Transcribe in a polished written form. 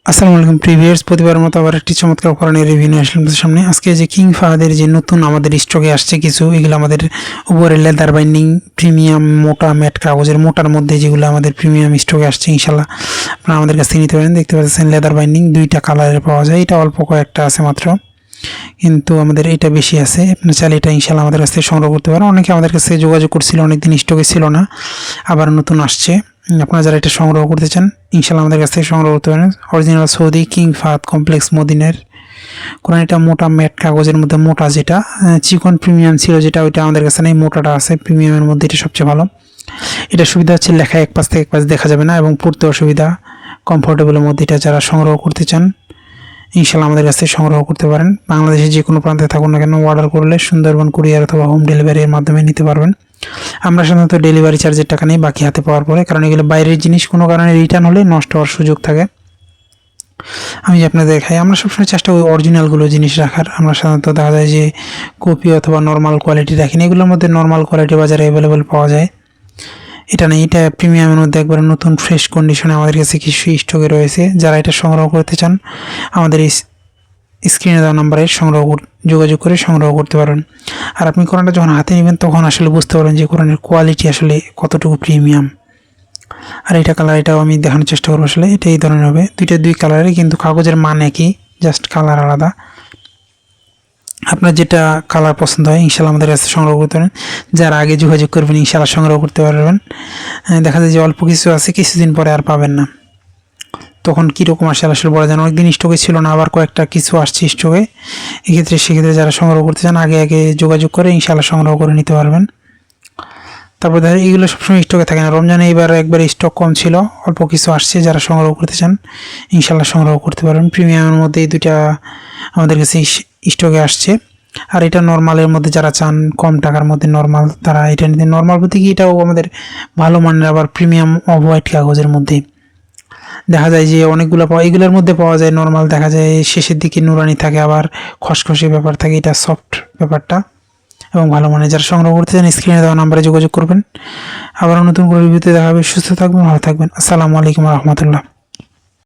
আসসালামু আলাইকুম প্রিভিয়াস প্রতিবারের মতো আবার একটি চমৎকার কোরআনের রিভিউ নিয়ে আসলাম আপনাদের সামনে। আজকে যে কিং ফাহাদের যে নতুন আমাদের স্টকে আসছে কিছু, এগুলো আমাদের উপরে লেদার বাইন্ডিং প্রিমিয়াম মোটা ম্যাট কাগজের মোটার মধ্যে যেগুলো আমাদের প্রিমিয়াম স্টকে আসছে, ইনশাল্লাহ আপনারা আমাদের কাছ থেকে নিতে পারেন। দেখতে পাচ্ছেন লেদার বাইন্ডিং দুইটা কালারের পাওয়া যায়, এটা অল্প কয়েকটা আছে মাত্র, কিন্তু আমাদের এটা বেশি আছে। আপনি চাইলে এটা ইনশাল্লাহ আমাদের কাছ থেকে সংগ্রহ করতে পারেন। অনেকে আমাদের কাছে যোগাযোগ করছিল, অনেকদিন স্টকে ছিল না, আবার নতুন আসছে। আপনারা যারা এটা সংগ্রহ করতে চান ইনশাল্লাহ আমাদের কাছ থেকে সংগ্রহ করতে পারেন। Original Saudi king Fahad complex মদিনের কোরআন, এটা মোটা ম্যাট কাগজের মধ্যে মোটা, যেটা চিকন প্রিমিয়াম ছিল যেটা, ওইটা আমাদের কাছে নেই, মোটাটা আছে প্রিমিয়ামের মধ্যে, এটা সবচেয়ে ভালো। এটা সুবিধা হচ্ছে লেখা এক পাশ থেকে এক পাশ দেখা যাবে না এবং পড়তে অসুবিধা, কমফোর্টেবলের মধ্যে। এটা যারা সংগ্রহ করতে চান ইনশাল্লাহ আমাদের কাছ থেকে সংগ্রহ করতে পারেন। বাংলাদেশের যে কোনো প্রান্তে থাকুন না কেন, অর্ডার করলে সুন্দরবন কুরিয়ার অথবা হোম ডেলিভারির মাধ্যমে নিতে পারবেন। আমরা সাধারণত ডেলিভারি চার্জের টাকা নিই বাকি হাতে পাওয়ার পরে, কারণ এগুলো বাইরের জিনিস, কোনো কারণে রিটার্ন হলে নষ্ট হওয়ার সুযোগ থাকে। আমি যে আপনাদের দেখাই, আমরা সবসময় চেষ্টা করি অরিজিনালগুলো জিনিস রাখার। আমরা সাধারণত দেখা যায় যে কপি অথবা নর্মাল কোয়ালিটি রাখি না, এগুলোর মধ্যে নর্মাল কোয়ালিটি বাজারে অ্যাভেলেবেল পাওয়া যায়। এটা নেই, এটা প্রিমিয়ামের মধ্যে একবারে নতুন ফ্রেশ কন্ডিশনে আমাদের কাছে কিছু স্টকে রয়েছে। যারা এটা সংগ্রহ করতে চান আমাদের এই স্ক্রিনে দেওয়া নাম্বারে যোগাযোগ করে সংগ্রহ করতে পারেন। আর আপনি কোরআনটা যখন হাতে নেবেন তখন আসলে বুঝতে পারবেন যে কোরআনের কোয়ালিটি আসলে কতটুকু প্রিমিয়াম। আর এটা কালার, এটাও আমি দেখানোর চেষ্টা করবো। আসলে এটা এই ধরনের হবে, দুই কালারে, কিন্তু কাগজের মান একই, জাস্ট কালার আলাদা। আপনার যেটা কালার পছন্দ হয় ইনশাল্লাহ আমাদের কাছে সংগ্রহ করতে পারেন। যারা আগে যোগাযোগ করবেন ইনশাল্লাহ সংগ্রহ করতে পারবেন। দেখা যায় যে অল্প কিছু আছে, কিছুদিন পরে আর পাবেন না, তখন কীরকম আসে আসলে বলা যায় না। অনেকদিন স্টকে ছিল না, আবার কয়েকটা কিছু আসছে স্টকে। সেক্ষেত্রে যারা সংগ্রহ করতে চান আগে যোগাযোগ করে ইনশাল্লাহ সংগ্রহ করে নিতে পারবেন। তারপর দেখা এগুলো সবসময় স্টকে থাকে না, রমজানে এবার একবার স্টক কম ছিল, অল্প কিছু আসছে। যারা সংগ্রহ করতে চান ইনশাল্লাহ সংগ্রহ করতে পারবেন। প্রিমিয়ামের মধ্যে এই দুইটা আমাদের কাছে স্টকে আসছে। আর এটা নর্মালের মধ্যে যারা চান কম টাকার মধ্যে নর্মাল, তারা এটা নিতে। নর্মাল বলতে কি, এটাও আমাদের ভালো মানের, আবার প্রিমিয়াম অফ হোয়াইট কাগজের মধ্যে। দেখা যায় যে অনেকগুলো এগুলোর মধ্যে পাওয়া যায় নর্মাল, দেখা যায় শেষের দিকে নুরানি থাকে, আবার খসখসে ব্যাপার থাকে, এটা সফট ব্যাপারটা এবং ভালো মানে। যারা সংগ্রহ করতে চান স্ক্রিনে দেওয়া নাম্বারে যোগাযোগ করবেন। আবার নতুন করে রিভিউতে দেখা হবে। সুস্থ থাকবেন, ভালো থাকবেন। আসসালামু আলাইকুম রহমতুল্লাহ।